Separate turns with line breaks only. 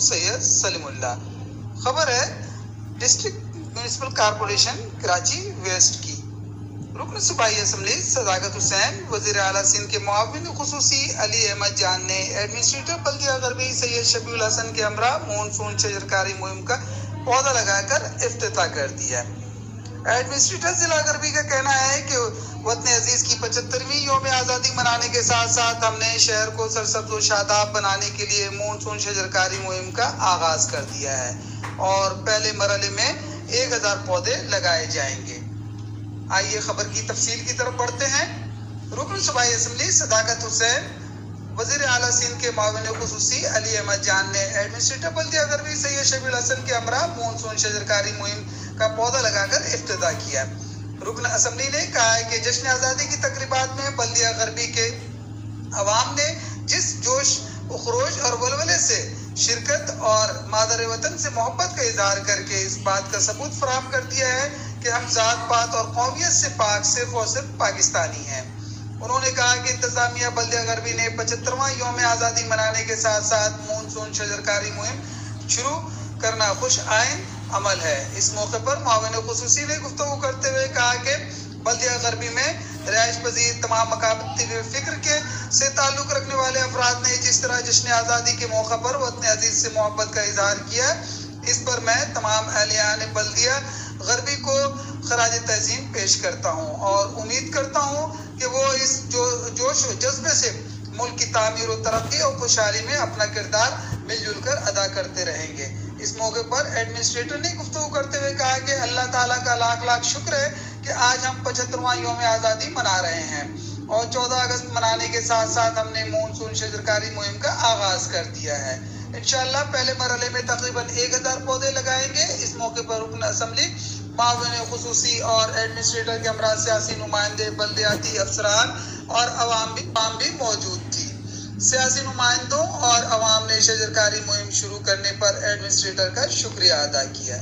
सैयद सलीमुल्लाह। खबर है district municipal corporation Karachi west की। रुकन सूबाई असम्बली सदाकत हुसैन वज़ीर आला सिंध के मुआविन खुसूसी अली अहमद जान ने एडमिनिस्ट्रेटर बल्दिया गरबी सैयद शबीउल हसन के हमरा मानसून शजरकारी मुहिम का पौधा लगाकर इफ्तिताह कर दिया। एडमिनिस्ट्रेटर जिला गरबी का कहना है कि वतन अजीज की 75वीं यौम आज़ादी मनाने के साथ साथ हमने शहर को सरसब्ज व शादाब बनाने के लिए मानसून शजरकारी मुहिम का आगाज कर दिया है और पहले मरहले में 1000 पौधे लगाए जाएंगे। आइए खबर की तफसील की तरफ बढ़ते हैं। रुकन सूबाई असम्बली सदाकत हुसैन वज़ीर आला सिंध के मुआविन खुसूसी अली अहमद जान ने एडमिनिस्ट्रेटर बल्दिया गरबी सैयद शबीउल हसन के हमरा मानसून शजरकारी मुहिम का पौधा लगाकर इफ्तिताह किया। रुकन असम्बली ने कहा है कि जश्न आज़ादी की तकरीबात में बल्दिया गरबी के अवाम ने जिस जोश खरोश और वलवले से शिरकत और मादर वतन से मोहब्बत का इजहार करके इस बात का सबूत फराहम कर दिया है कि हम जात पात और कौमियत से पाक सिर्फ और सिर्फ पाकिस्तानी हैं। उन्होंने कहा कि इंतजामिया बल्दिया गरबी ने 75वां यौम आज़ादी मनाने के साथ साथ मानसून शजरकारी मुहिम शुरू करना खुश आइन अमल है। इस मौके पर मुआविन खुसूसी ने गुफ्तगू करते हुए कहा कि बल्दिया गरबी में रिहाइश पजीर तमाम मकामी फिक्र के से ताल्लुक रखने वाले अफराद ने जिस तरह जश्न आज़ादी के मौका पर वतन अजीज से मोहब्बत का इजहार किया, इस पर मैं तमाम अहलियान बल्दिया गरबी को खराज तहसीन पेश करता हूँ और उम्मीद करता हूँ कि वो इस जोश व जज्बे से मुल्क की तामीर और तरक्की और खुशहाली में अपना किरदार मिलजुल कर अदा करते रहेंगे। इस मौके पर एडमिनिस्ट्रेटर ने गुफ्तगू करते हुए कहा कि अल्लाह ताला का लाख लाख शुक्र है कि आज हम 75वां यौम आज़ादी मना रहे हैं और 14 अगस्त मनाने के साथ साथ हमने मानसून शजरकारी मुहिम का आगाज कर दिया है। इंशाअल्लाह पहले मरहले में तकरीबन 1000 पौधे लगाएंगे। इस मौके पर रुकन असम्बली मुआविन खुसूसी और एडमिनिस्ट्रेटर के हमरा सियासी नुमाइंदे बल्दियाती अफसरान और अवाम भी मौजूद थी। सियासी नुमाइंदों और अवाम ने शजरकारी मुहिम शुरू करने पर एडमिनिस्ट्रेटर का शुक्रिया अदा किया।